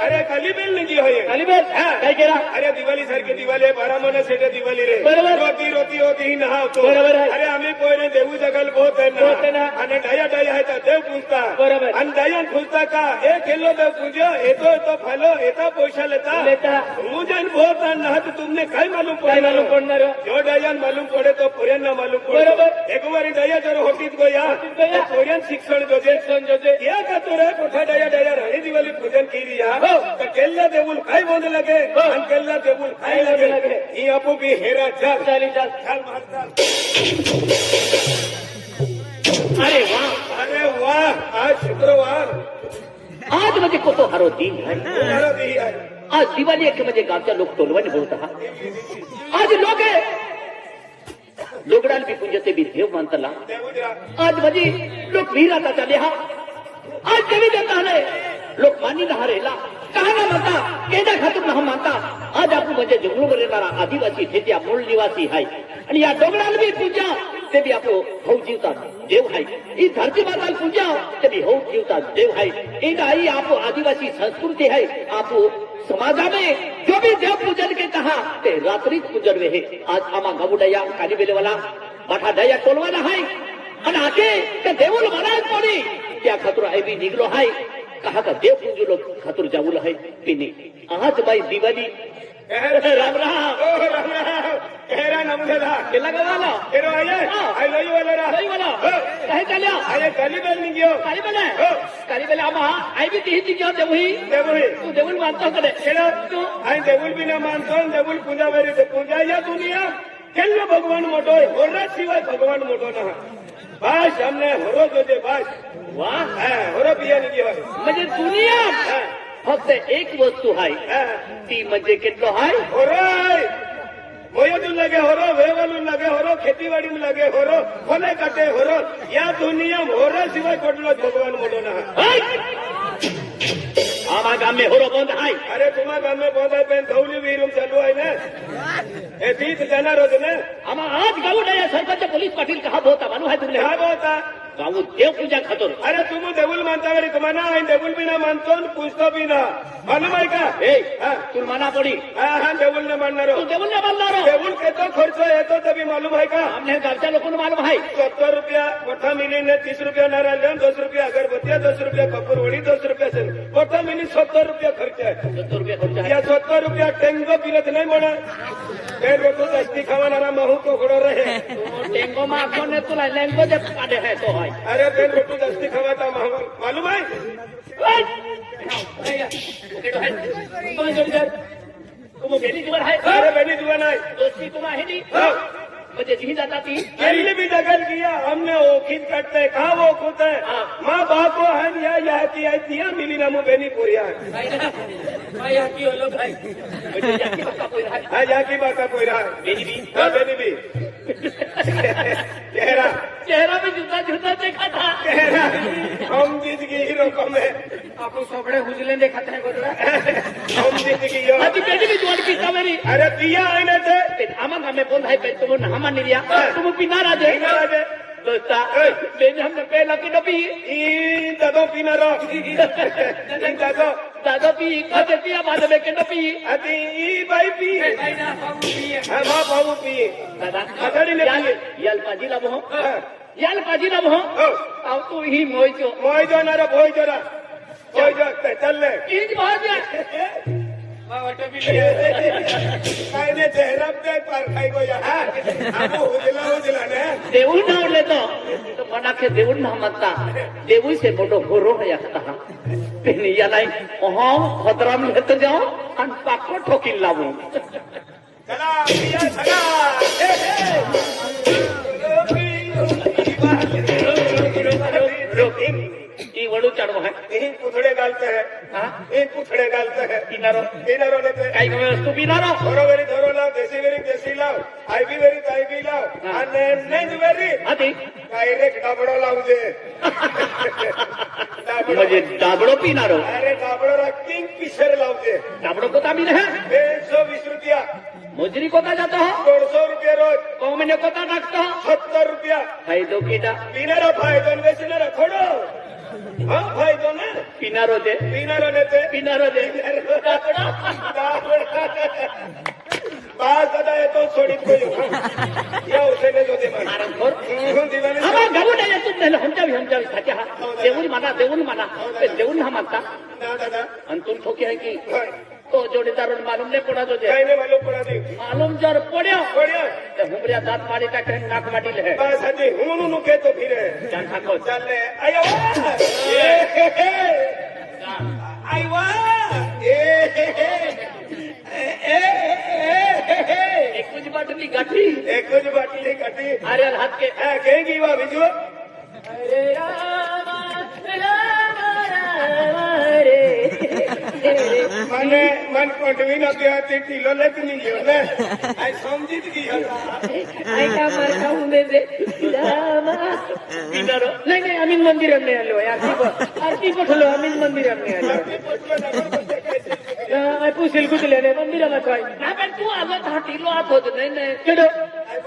अरे खाली बेल नाही होय खाली बेल काय केला अरे दिवाळी सारखी दिवाळी 12 महिने सेटे दिवाळी रे बरोबर रोती रोती होती ही नहावतो बरोबर अरे आम्ही कोयने देऊ जगल बहुत है ना आणि डाया डाया है देव पूजता बरोबर आणि डायन पूजता का एक किलो देव पूजो येतो तो फलो येता पैसा लेता मुझे बहुत ना तो तुमने काय मालूम पडणार जो डायन मालूम पडे तो पोऱ्यांना मालूम पडे बरोबर एक बारी डाया जर होतीत गोया पोऱ्यान शिक्षण जोजे या का तो रे कोठा डाया डाया राणी दिवाळी पूजन केली या केल्ला देऊल काय बोल लगे आणि केल्ला देऊल काय लगे ही आपू बी हेरा चाल चाल मारता अरे वाह आज शुक्रवार आज म्हणजे कोतो हरो दिन आहे आज दिवाळी आहे म्हणजे गावच्या लोक टोलवाने बोलत आहात आज लोक लोगडाल बी पूजते बी देव मानतला आज म्हणजे लोक वीराता चाले हा आज देवी देवता आले लोक मानी हारेला कहा म्हणता केदा खातून ना मानता आज आपण म्हणजे जंगलूवर येणारा आदिवासी थेत्या मूळ निवासी आहे आणि या डोंगराला बी पूजा ते बी आपो हो जीवता देव आहे ही धरती माताला पूजा ते बी हो जीवता देव आहे ही आई आपो आदिवासी संस्कृती है आपो समाजा में जो भी देव पूजन के कहा ते रात्रीच पूजन वे है आज आमा गबुडया काली बेलेवाला माठा दया टोलवाना है आणि आके ते देवल महाराज पडी त्या खातर आई बी निघलो है कहा का देव पूजू लोग खातर जाऊल है पिने आज बाई दिवाळी राम राम हेरा नमदेला केला गवाला हेरो आये आई लई वाला रा लई वाला काहे चाल्या आये काली बेल नहीं गयो काली बेल आमा आई भी तीही गयो देवही तू देवल मानतो कडे केला तू आई देवल भी ना मानतो देवल पूजा वेरी ते पूजा या दुनिया केल्लो भगवान मोटो होरा शिवाय भगवान मोटो ना बास हमने होरो जोजे बास वाह होरो बिया नहीं गयो म्हणजे दुनिया फक्त एक वस्तू आहे ती म्हणजे कितलो आहे होराय मोयदून लगे होरो वेवलून लगे होरो खेतीवाड़ी में लगे होरो खोले काटे होरो या दुनिया होरा सिवाय कोटलो भगवान मोटो ना आमा गाम में होरो बंद है अरे तुम्हा गाम में बंद है पेन धौली वीरूम चालू है ना ए तीत जाना रोज ना आमा आज गाव नया सरपंच पोलीस पाटील कहा होता मानू है तुमने हा होता गाव देव पूजा खातर अरे तुम देवल मानता वरी तुम्हारा आई देवल भी ना मानतो पूछतो भी ना मालूम है का तू माना पड़ी हाँ देवल ने मानना तू देवल ने मानना देवल के तो खर्च येतो तभी मालूम है का हमने गावच्या लोकांना मालूम है 70 रुपया मोठा मिली ने 30 रुपया नारळ 10 रुपया अगरबत्तिया 10 रुपया कपूरवडी 10 रुपया से मोठा मिली 70 रुपया खर्च है 70 रुपये खर्च है या 70 रुपया टेंगो पिलत नहीं मोड़ा फिर रोटो दस्ती खावाना महू को खड़ो रहे टेंगो मा कोने तुला लेंगो दे काढे है तो है अरे फिर रोटो दस्ती खावाता मालूम है तुम बेनी जुवान है अरे बेनी जुवान है दोस्ती तुम्हा है नहीं म्हणजे जी जाता थी पहले भी दखल किया हमने वो खींच काटते कहा वो खुद है माँ बाप को हम या की आई दिया मिली ना मुँह बेनी पूरिया की लोग भाई हाँ जाकी बात का कोई रहा बेनी भी चेहरा भी जुदा जुदा देखा था चेहरा हम जीत गई हीरो को में आपको सोपड़े हुजले देखा था हम जीत गई अभी बेटी भी जोड़ की था मेरी अरे दिया आने थे आमा हमें बोल भाई तुम नामा नहीं लिया तुम पीना राजे दोस्ता बेन हमने पहला की नबी दादो पीना रो दादो दादो पी कदे पिया बाद में के नबी अति भाई पी हां बाबू पी दादा अगड़ी ले यल पाजी लबो अब तू ही मोइजो ना रे भोइजो चल ले इंज भाग काय ने चेहरा पे पार खाई गो यार आपो उजला ने देऊ नाव लेतो तो मना के देऊ ना म्हणता देऊ से मोठो होरो है आता पेनी या नाही ओहो खतराम लेत जाओ आणि पाको ठोकीन लावू चला पिया चला रोकिन ई वडू चढ़ो है यही पुथड़े गालते हैं हां एक पुथड़े गालते हैं किनारो लेते काई वस्तु किनारो धरो वेरी धरो ना देसी वेरी देशी लाव आयबी वेरी तायबी लाव आणि नेंद वेरी आधी डायरेक्ट डाबडो लावू दे म्हणजे दाबडो पिणारो अरे डाबडो किंग फिशर लावू दे दाबडो कोता भी नहीं 120 रुपया मुजरी कोता जाता हो 150 रुपया रोज कौ महीने कोता नाचता हो 70 रुपया फायदो केटा पिणारा फायदो आणि वेचणारा थोडं हा फायदो ना पिणारो दे पिणारा नेते पिणारो दे बास दादा येतो सोडीत कोई या उसेने जो दे आरंभोर दिवाळी आम्हाला गाऊ नाही येतच नाही हमजावी साच्या हा देऊन म्हणा देऊन हा म्हणता ना दादा आणि तुम ठोकी आहे की तो जोडीदार मालूम नाही पडा जो काही नाही मालूम पडा दे मालूम जर पड्या बढ़िया तो हुमरिया दांत मारी टाके नाक माटी ले बस हजी हुनु नु के तो फिरे जान खाको चल ले आयो आईवा एक कुछ बाटली गाठी एक कुछ बाटली काटी अरे हाथ के कहेगी वा बिजू अरे राम रे મને મન કોટવી ન દેવાતી ઢીલો લખની ગયો ને આ સમજી જ ગયો आई का मार खाऊन दे दे रामा पिणारो नाही नाही आम्ही मंदिरात आलो आरती पठलो आम्ही मंदिरात आलो पुशील कुठल्याने मंदिराला काय ना पण तू आला तर टिलो आत होत नाही नाही केडो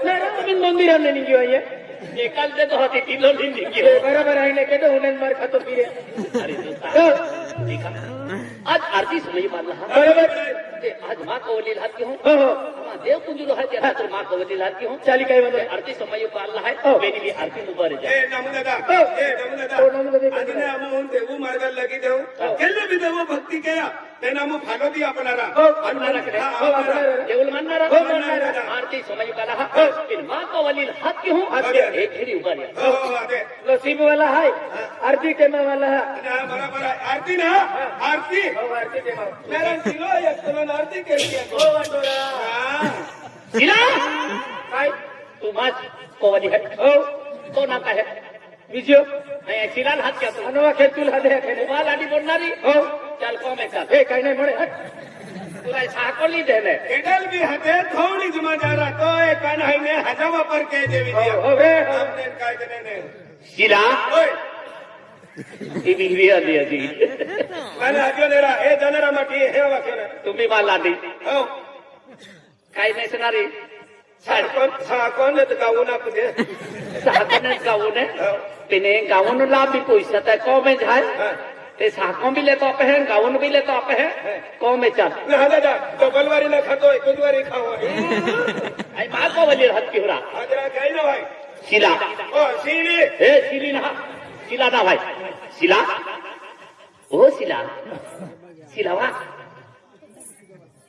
नाही आम्ही मंदिरात नाही निघू आहे एकाल ते तो हाती टिलो नाही निघू बरोबर आहे ना केडो हुनन मार खातो फिरे अरे तू आज आरती समय मानला हा बरोबर आज माँ कवलील हात की हूँ देव कुंजुलो है तेरा तो माँ कवलील हात की हूँ चाली काय म्हणतो आरती समय पाळला आहे मेरी भी आरती मुबारक ए नमो दादा आदिने आमोन देवू मार्गाला लगी देऊ केले बी देवू भक्ती केला ते नामो फालो दी आपणारा देवल मानणारा आरती समय पाळला हा फिर माँ कवलील हात की हूँ एक घरी उभारिया हो आदे नसीब वाला है आरती टेमा वाला है बराबर आरती ना आरती आरती टेमा मेरा सिलो एक आरती केली हो वाटोरा सिला काय तू माझ कोवली है हो तो ना काय विजय नाही सिलाल हात घ्या तू अनवा खेतुल हात घ्या माल आडी बोलणारी हो चाल को में का हे काय नाही म्हणे तुला साकोली देले एडल भी हते थोड़ी जमा जा रहा तो एक कान है ने हजा वापर के देवी दिया हो रे हमने काय देने ने सिला ओए ही बिहवी आली आधी मैंने आजो नेरा हे जनरा माटी हे वाकेना तुम्ही माल आली हो काय नाही सणारी साकोन ने गाऊ ना कुदे साकोने गावने तिने गावून लाभ भी पैसा त्या कौ में जाए ते साको भी लेतो आप है गाउन भी लेतो आप है कौ में चल ना दादा डबल वारी ना खातो एक वारी खाओ आई माँ को वाली हाथ की हुरा हाजरा काय ना भाई शिला ओ सीडी ए शिली ना शिला ना भाई शिला ओ शिला शिला वा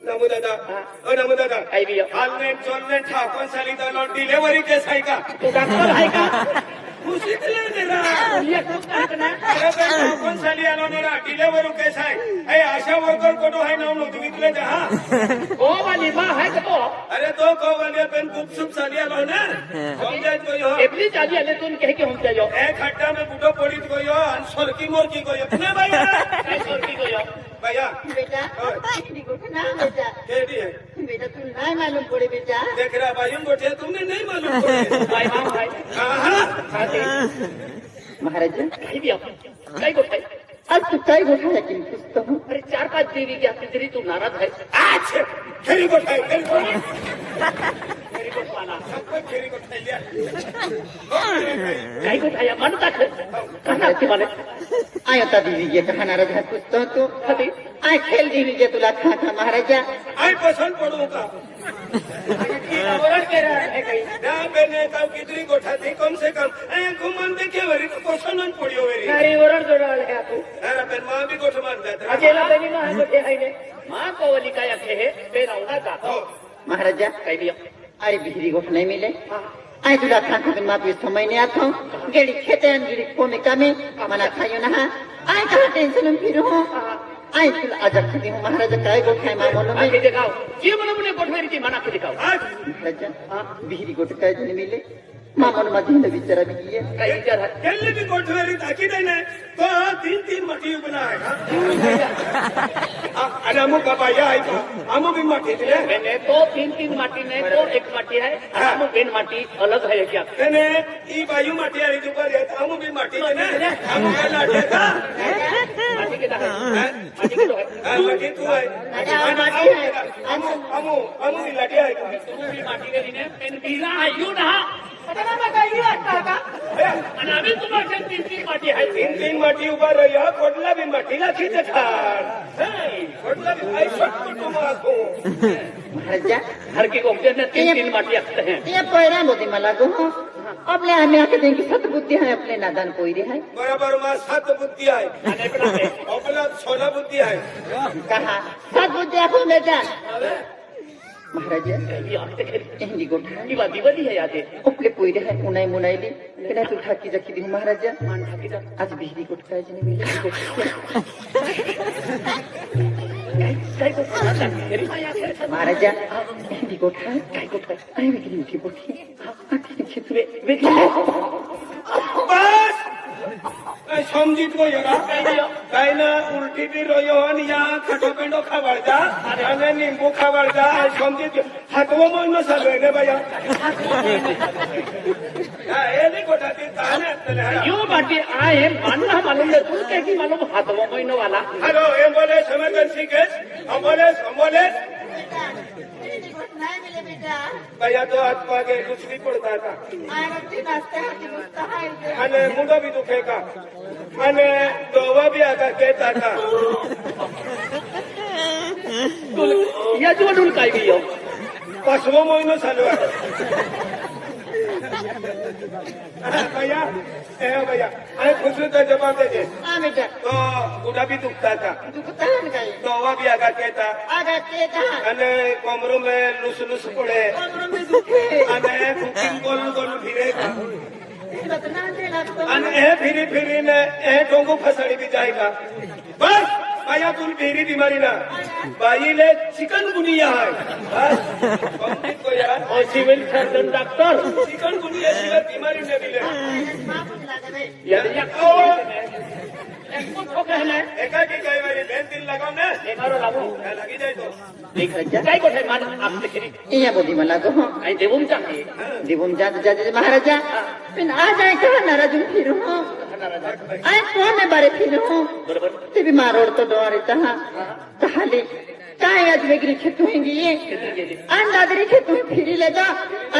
नमो दादा ओ नमो दादा काय भी हालने चोलने ठाकून साली दालो डिलीवरी केस आहे का तू डॉक्टर आहे का मुसितले नेरा ये कुछ ना अरे ठाकून साली आलो नेरा डिलीवरी केस आहे ए आशा वर्कर कोटो है ना नो तुम्ही जा हा ओ वाली माँ है तो अरे तो को वाली पेन खूप सुप साली आलो ना समझाय तो यो एपली चाली आले तुम कह के हम जायो ए खड्डा में बुडो पड़ी तो यो सोरकी मोरकी को यो ने भैया काय सोरकी को यो भैया बेटा ना बेटा केडी है बेटा तू नहीं मालूम पड़े बेटा देख रहा भाइयों गोठे तुमने नहीं मालूम पड़े भाई हाँ भाई महाराज काही भी काही गोष्ट आहे आज तू काय गोठा है कि पुस्तक हूँ अरे 4-5 देवी की आपली तरी तू नाराज आहे आज खेरी गोठा खेरी गोठा तरी गोष्ट पाला सबको खेरी गोठा लिया काही गोष्ट आहे म्हणता कसा ती म्हणे आय होता दीदी ये कहा नाराज है पुस्तक तो कधी आय खेल दीदी ये तुला खा महाराजा आई पसंद पड़ूंगा ओरड के रहा है काही ना बेने का कितनी गोठा थी कम से कम ए घुमन देखे वरी तो पसंद पड़ियो वेरी नारी ओरड जोडाल है तू अरे बेन मां भी गोठ मान जाता अजेला बनी मां गोठे आहे ने मां कोवली काय अखे है पे रावणा का महाराजा काही भी अरे बिजली गोठ नहीं मिले आय तुला खा बिन मापी समय नहीं आता हूँ गेड़ी खेते अंजरी को में कमी मना खाइयो ना आय कहा टेंशन फिर हूँ आय तुला अजब खदी हूँ महाराजा काय गोठ है मामोलो में आके दिखाओ जी मन मुने गोठवेरी की मना के दिखाओ आज महाराजा बिजली गोठ काय जन मिले मामन माझी विचारा बिगिये काय विचार आहे? त्यांनी बी कोठवेरी ताकीद आहे ना तो 3 माटी उभा आहे का आणि अमुक बाया आहे का अमुक बी माटी दिले मैंने तो 3 माटी नहीं तो एक माटी है हम बेन माटी अलग है क्या त्याने ही बायू माटी आणि दुपारी येत अमुक बी माटी दिले अमुक लाटे का माटी के है माटी के तो है माटी तू आहे अमुक बी लाटी आहे का तू भी माटी के लिए पेन पीला है यू ना आणि आम्ही तुम्हाला 3 माटी आहे 3 माटी उभा रहा कोटला बी माटीला खिच खाड कोटला बी आई सब कुटुंब आखो महाराजा हर के गोपे में 3 माटी आते हैं ये पैरा मोदी मला गो अपने हमें आके देंगे सतबुद्धि है अपने नादान कोई रे है बराबर मा 7 बुद्धी आहे आपला 16 बुद्धी आहे कहा सतबुद्धि आपको बेटा महाराजा ये आते हैं हिंदी गोठा की बात दिवाली है याद है आपले पोईरे है उन्हाई मुनाईली केना तू ठाकी जखी दी महाराजा मान ठाकी जा आज बिजली गोठा जने मिले काय को तेरी माया है महाराजा हिंदी गोठा काय को काय आई वेगली उठी पोठी आठी क्षेत्र वे बस समजित गो येगा काय ना उलटी बी रोयो आणि या खटोपेंडो खावाळजा आणि निंबू खावाळजा समजित हातवो म्हणून सगळे ने बाया हे नाही कोठा ते ताने असले यो माटी आए मानना मालूम है तू क्या की मालूम हाथों में नो वाला हेलो एम्बुलेंस इमरजेंसी केस एम्बुलेंस नहीं मिले बेटा बाया तो हात मागे दुसरी पडता का आरती नाचते हाती मुस्ता है आणि मुंडो बी दुखे का आणि दोवा बी आता केता का या जोडून काय बी यो 5वो महिनो चालू आहे भैया भैया आणि खुसरूचा जबाब देते हाँ बेटा तो गुडा बी दुखता का दुखता है कहीं दोवा बी आगा केता आगा के कहा અને કોમરો में लुस लुस पड़े कमरों में दुखे અને कुकिंग गोल गोल फिरे बतना दे लगता અને એ ફીરી ફીરીને એ ટોંગો ફસાડી બી જાયगा बस भैया तुम फेरी बीमारी ना बाईले चिकनगुनिया है बस कंप्लीट को यार और सिविल सर्जन डॉक्टर चिकनगुनिया शिवाय बीमारी नहीं मिले या को कहना है एका की कई बारी बेन दिन लगाओ ना एकारो लागो लगी जाए तो देख रजा काय को मान आपसे करी ये बोली मला गो आई देवुम चाहिए दिवम जा महाराजा फिर आ जाए कहा नाराज फिर हूँ आए कौन है बारे फिर हूँ बरोबर ते भी मारोड़ तो डोरे तहा कहाली काय आज वेगरी खेत होंगी ये अंदादरी खेत हुई फिरी लेगा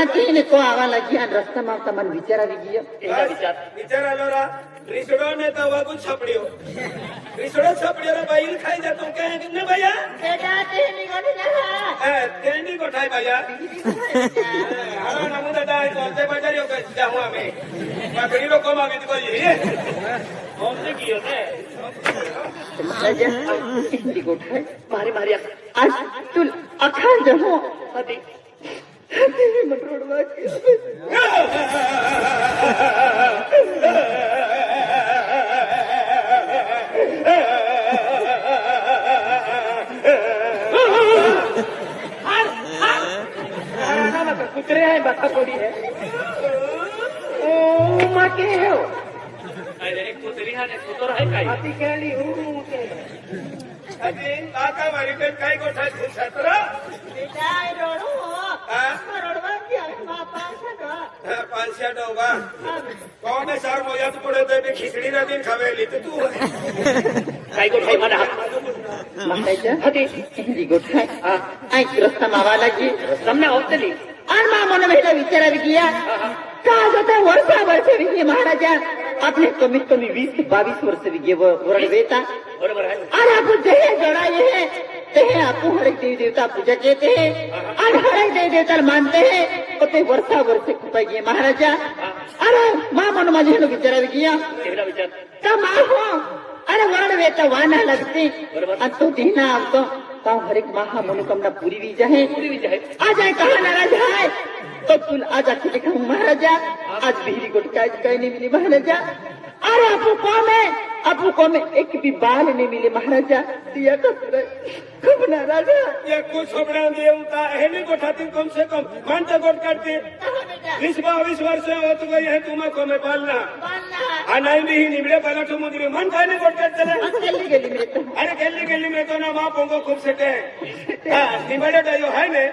आतीन को आवा लगी अन रास्ता मारता मन विचारा विगियो एका विचार विचार आलो रा रिसडो ने तो वागू छपड़ियो रिसडो छपड़ियो रा बाईल खाई जातो क्या है कितने भैया बेटा ते निगोनी ना तेंडी को ठाई भैया हरा नमु दादा है तो ते बाजारी हो गए जाऊं हमें बकरी रो कम आगे तो ये कौन से कियो ने महाराजा हिंदी गोठा मारी मारी आज तू अखाल जहो हदी मन रोडवा कुतरे है बता थोड़ी है ओ मां के हो अरे कुतरी है ने कुतर है काय हाथी केली अरे काका मारी पे काय को ठाई छतरा बेटा रोडो रोडवा की मां पांच 500 डोबा कौन है सर मोया तो पड़े तो खिचड़ी ना दिन खावेली तो तू काय को ठाई मारा महाराजा हदी हिंदी गोठा आई रस्ता मावा लगी सामने होतली और मां मन में विचारा गया काय होता वर्ष विगे महाराजा आपने कमीत कमी 20 से 22 वर्ष विगे वरण वेता बरोबर है और आपको जहे जोड़ाए हैं ते आपको हर एक देवी देवता पूजा कहते हैं और हर एक देवी देवता मानते हैं तो ते वर्षा वर्ष खुपाई महाराजा अरे मां मन माझे नो विचारा गया तेरा विचार का मां हो अरे वरण वेता वाना लगते और तो दीना अब तो हर एक माह मनोकामना पूरी भी जाए आ जाए कहा नाराज है तो तुल आज आके दिखाऊं महाराजा आज बिहरी को कहीं नहीं मिली महाराजा अरे आपको कौन है आपको को में एक भी बाल नहीं मिले महाराजा दिया कसुर खूब नाराज है ये कुछ सोबड़ा देवता है नहीं गोठाती कम से कम मन तो गोट काटते 20-22 वर्ष होत गई है तुम्हें को में पालना नहीं भी निबड़े पाला तो मुझे मन का नहीं गोट काटते गली गली में तो अरे गली में तो ना माँ पोंगो खूब सेटे निबड़े डायो है ने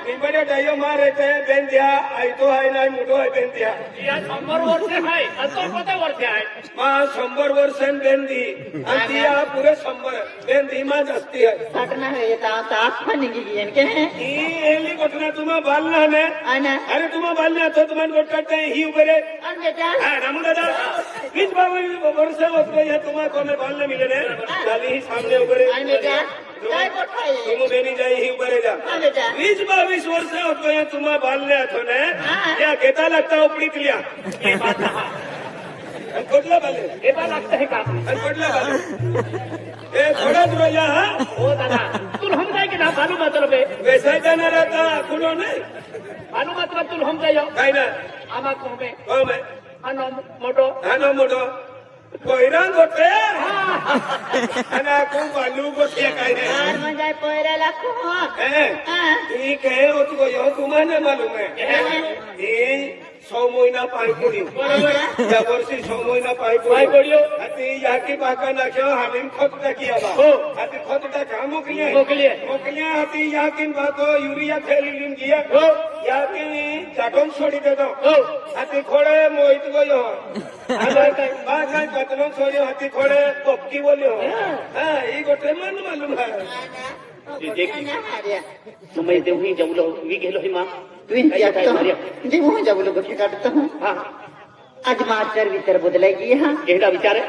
निबड़े डायो माँ रहते हैं बेन दिया आई तो है ना मुठो है बेन दिया 100 वर्ष है अंतर पता वर्ष है माँ 100 वर्ष बेन दी दिया पूरे 100 बेन दी माँ जस्ती है काटना है ये तो आप फनी की इनके हैं एली गोटना तुम्हें बालना है आना अरे तुम्हें बालना तो तुम्हें गोट काटते हैं ही ऊपर और बेटा रामू दादा बीच बाबू वर्ष होत गई है तुम्हें को में बालने मिले ने डाली ही सामने ऊपर और बेटा काय कोठाई तुम बेनी जाई ही ऊपर जा हां बेटा 20-22 वर्ष होत गई है तुम्हें बालने तो ने क्या कहता लगता उपड़ी लिया ये बात है कोटला बाले ये बात लगता है का कोटला बाले ए थोड़ा दूर जा ओ दादा तू हम जाए कि ना मालूम मतलब है वैसा ही जाना रहता खुलो नहीं मालूम मतलब तू हम जाइयो काय ना आमा को में ओ मैं अनो मोटो हानो मोटो कोइरांग गोटे अना को बालू गोटे काय रे यार मजा पोयरा लाखो ठीक है वो तो यो तुम्हें मालूम है ये 100 महीना पाई पड़ी या वर्षी 100 महीना पाई पड़ियो अति याकी बाका नाख्यो हामिम खत किया बा हो अति खत ता काम मोकलिए मोकलिए अति याकिन बाको यूरिया थैली दिया हो याकी चाटन छोड़ी दे दो हो अति खोड़े मोहित गयो बा काय कतनो छोड़ियो अति खोड़े पक्की बोलियो हां ई गोटे मन मालूम है समय देव ही जवलो वी गेलो ही मां तू क्या करता जी वो जब लोग काटता हूं हां आज मास्टर भीतर बदलेगी हां केड़ा विचार है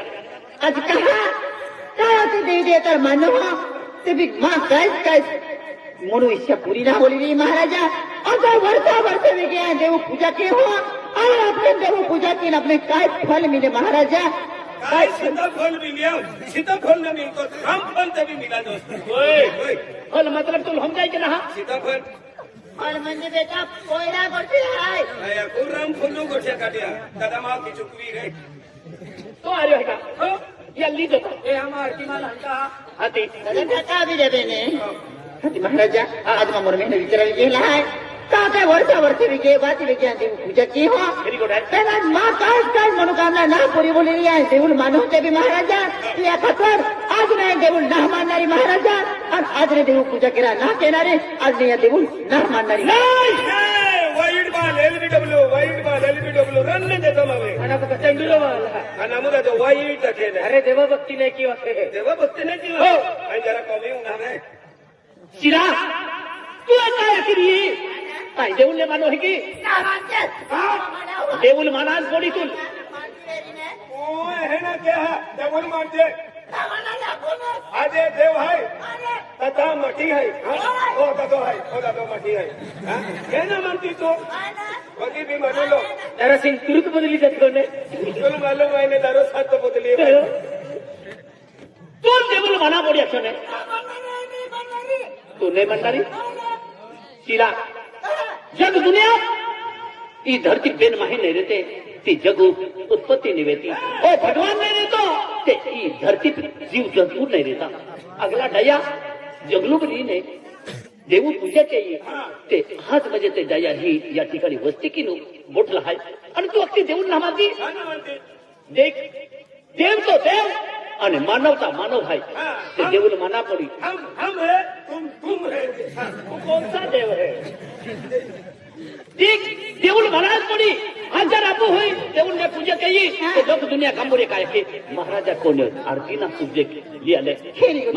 आज कहा तो दे दे तर मानो ते भी मां कैस मोरू इच्छा पूरी ना होली रे महाराजा अगर वर्षा में गया देव पूजा के हो और अपने देव पूजा के अपने काय फल मिले महाराजा काय सीताफल भी लिया सीताफल न मिलतो राम फल तभी मिला दोस्त ओए फल मतलब तू हम जाए कि ना सीताफल और म्हणजे बेटा कोयरा करते हाय आया को राम फुल्लू गोठ्या काटिया दादा माँ की चुकवी रे तो आ रहा है या ली दो ए हमार की माल हंता हाथी दादा भी देवे ने हाथी महाराजा आज मामूर में विचार गेला है काका वर्ष विके बाती विके देव पूजा की हो वेरी गुड है तेरा मां काय मनोकामना ना पूरी बोली रही है देवल मानो ते भी महाराजा या खतर आज नाही देवल ना मानणारी महाराजा और आज रे देव पूजा केला ना केणारे आज नाही देवल ना मानणारी वाईट बाल एलबीडब्ल्यू रन देतो मावे ana ko चंडूलो वाला आणि मुदा तो वाईट केले अरे देवा भक्ती ने की होते देवा बघते नाही की हो आणि जरा कमी होणार आहे शिरा तू काय करी काय देऊल मानो है की देऊल मानास बोली तू ओ है ना क्या देवल मानते आजे देव है तथा मठी है ओ दादो है ओ दादो मठी है क्या ना मानती तो बाकी भी मान लो जरा सिंह तुरंत बदली जाते ने तुला मालूम आहे ने दारो सात बदली तू देऊल माना बोली अच्छा ने तू नहीं मनणारी शिरा जग दुनिया ई धरती पेन माही नहीं रहते ती जग उत्पत्ति नहीं रहती ओ भगवान नहीं रहतो ते ई धरती पे जीव जंतु नहीं रहता अगला डया जगलू भी नहीं देव पूजा चाहिए ते हाच म्हणजे ते डया ही या ठिकाणी वस्ती की मोठला आहे आणि तू अगदी देऊन ना मानती देख देव तो देव અને માનવતા માનવ ભાઈ તે દેવલ માના પડી हम है तुम है कौन सा देव है देख देवल महाराज पड़ी हजार आपो होई देवल ने पूजा कही तो लोक दुनिया कांबोरे काय के महाराजा कोण आरती ना पूजे लिया ले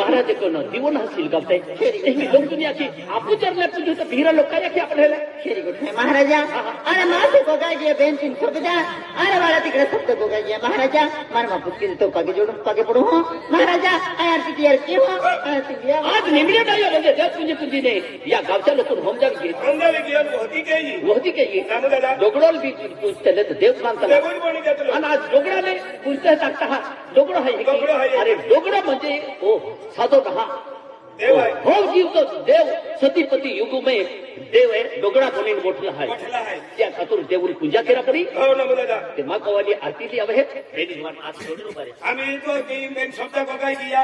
महाराज कोण दिवण हसील गावते ही लोक दुनिया की आपू जर ने पूजे तो भीरा लोक काय के आपले खेरी गोठ महाराजा अरे मासे को काय गया बेन तीन सोबदा अरे वाला तिकडे सप्त को काय गया महाराजा मार मापुस की तो पागे जोडो पागे पडो हो महाराजा आरती की आरती हो आरती दिया आज निमले डायो म्हणजे देव पूजे पूजी ने या गावच्या लोक होम जाग घे अंगा विज्ञान होती काही होती काही दादा दोगडोल भी पूजते तर देव मानतात देवल कोणी देतो आणि आज दोगडाने पूजते टाकता हा दोगडो आहे दोगडो आहे. अरे दोगडो म्हणजे ओ साधो दहा देव आहे. हो जीव तो देव सतीपती युग में देव आहे डोगडा बोलीन मोठला आहे मोठला आहे. त्या खातूर देवरी पूजा केला पडी हो ना मुलादा ते मा कवाली आरती आहे बेनी मान आज सोडून उभा रे आम्ही तो ती मेन शब्द बघाय किया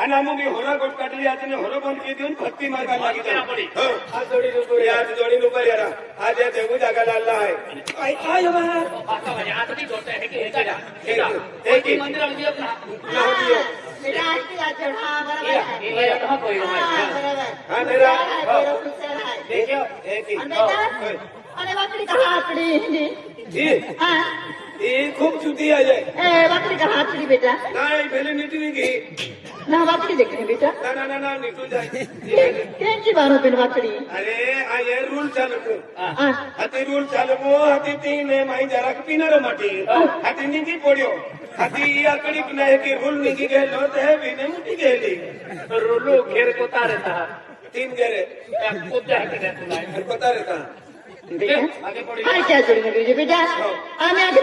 आणि आम्ही होरा गोट काढली आज होरा बंद की देऊन भक्ती मार्गाला लागितला हो आज जोडी नको आज जोडी नको यारा आज या देऊ जागाला आला आहे काय काय बा आता ती जोडता आहे की हे काय एक मंदिरामध्ये आपला बेटा आरती आज चढ़ा बराबर है हे कहां कोई हाँ, बराबर हा मेरा तेरा खुशर है देखियो एक ही और बेटा अरे बकरी का हाथड़ी हाँ ये खूप चुती आहे ए बकरी का हाथड़ी बेटा नाही पहिले नीट निघी ना बकरी देखने बेटा ना ना ना ना निघून जाय कैसी बारो बिन बकरी अरे आ ये रूल चालू हाँ हाती रूल चालू हाती तीने माई जरा पिनारो माटी हाती निघी पड्यो हाती आकडी नाही की रूल निघी गेलो ते विने मुठी गेली रोलो घेर कोता रहता तीन गेरे कोता है के तुला पता रहता बेटा हाँ क्या जोड़ी में बेटा आने आगे